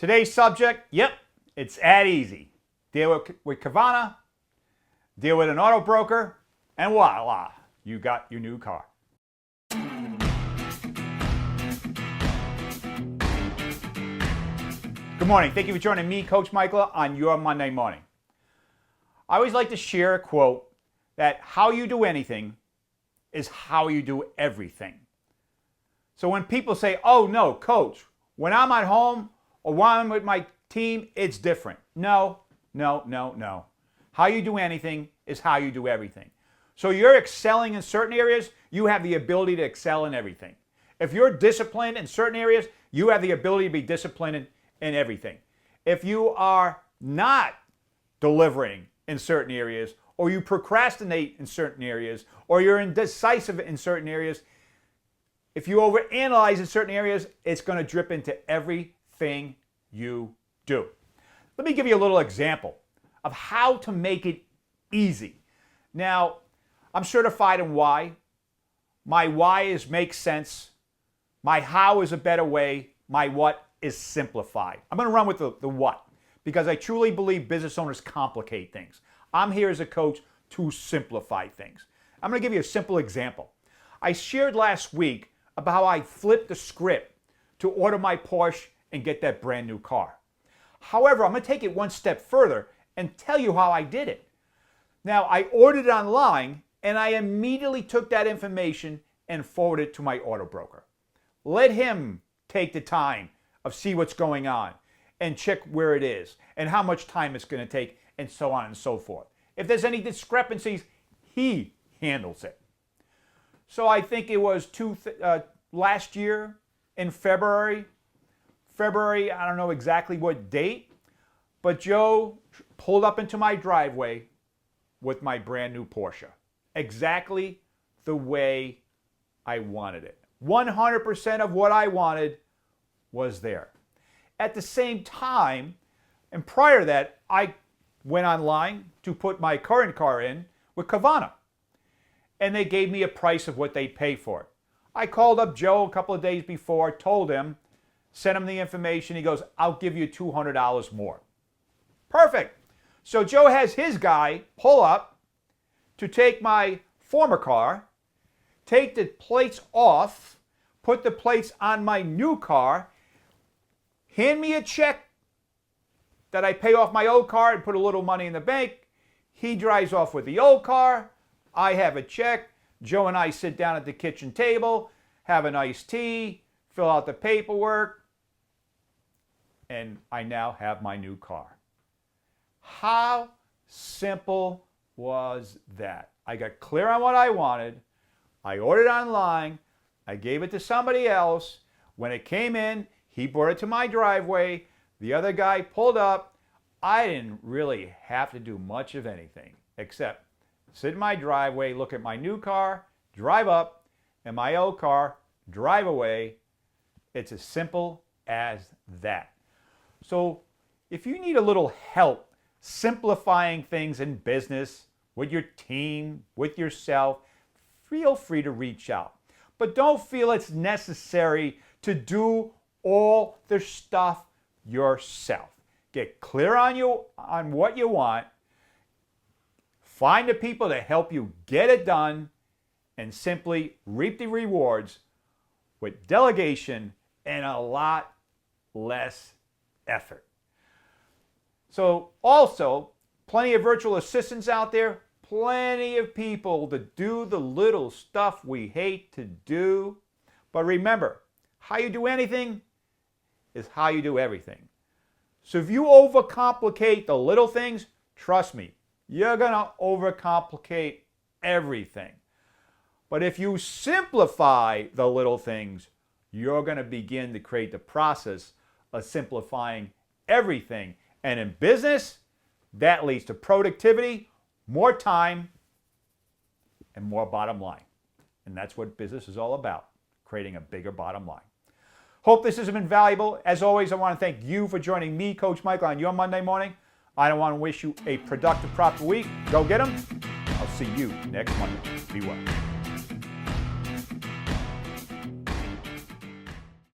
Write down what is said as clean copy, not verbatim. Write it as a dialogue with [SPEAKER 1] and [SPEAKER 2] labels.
[SPEAKER 1] Today's subject, yep, it's that easy. Deal with Kavana, deal with an auto broker, and voila, you got your new car. Good morning. Thank you for joining me, Coach Michael, on your Monday morning. I always like to share a quote that how you do anything is how you do everything. So when people say, oh no, Coach, when I'm at home or when I'm with my team, it's different. No. How you do anything is how you do everything. So you're excelling in certain areas, you have the ability to excel in everything. If you're disciplined in certain areas, you have the ability to be disciplined in everything. If you are not delivering in certain areas, or you procrastinate in certain areas, or you're indecisive in certain areas, if you overanalyze in certain areas, it's going to drip into everything you do. Let me give you a little example of how to make it easy. Now, I'm certified in why. My why is make sense. My how is a better way. My what is simplified. I'm going to run with the what because I truly believe business owners complicate things. I'm here as a coach to simplify things. I'm going to give you a simple example. I shared last week about how I flipped the script to order my Porsche and get that brand new car. However, I'm going to take it one step further and tell you how I did it. Now, I ordered it online and I immediately took that information and forwarded it to my auto broker. Let him take the time of see what's going on and check where it is and how much time it's going to take and so on and so forth. If there's any discrepancies, he handles it. So I think it was last year in February, I don't know exactly what date, but Joe pulled up into my driveway with my brand new Porsche. Exactly the way I wanted it. 100% of what I wanted was there. At the same time, and prior to that, I went online to put my current car in with Kavana. And they gave me a price of what they pay for it. I called up Joe a couple of days before, told him, sent him the information. He goes, I'll give you $200 more. Perfect. So Joe has his guy pull up to take my former car, take the plates off, put the plates on my new car, hand me a check that I pay off my old car and put a little money in the bank. He drives off with the old car. I have a check. Joe and I sit down at the kitchen table, have an iced tea, fill out the paperwork, and I now have my new car. How simple was that? I got clear on what I wanted. I ordered online. I gave it to somebody else. When it came in, he brought it to my driveway. The other guy pulled up. I didn't really have to do much of anything except sit in my driveway, look at my new car, drive up, and my old car, drive away. It's as simple as that. So if you need a little help simplifying things in business, with your team, with yourself, feel free to reach out. But don't feel it's necessary to do all the stuff yourself. Get clear on what you want. Find the people to help you get it done and simply reap the rewards with delegation and a lot less effort. So also, plenty of virtual assistants out there, plenty of people to do the little stuff we hate to do. But remember, how you do anything is how you do everything. So if you overcomplicate the little things, trust me, you're going to overcomplicate everything. But if you simplify the little things, you're going to begin to create the process of simplifying everything. And in business, that leads to productivity, more time, and more bottom line. And that's what business is all about, creating a bigger bottom line. Hope this has been valuable. As always, I want to thank you for joining me, Coach Michael, on your Monday morning. I want to wish you a productive, proper week. Go get them. I'll see you next Monday. Be well.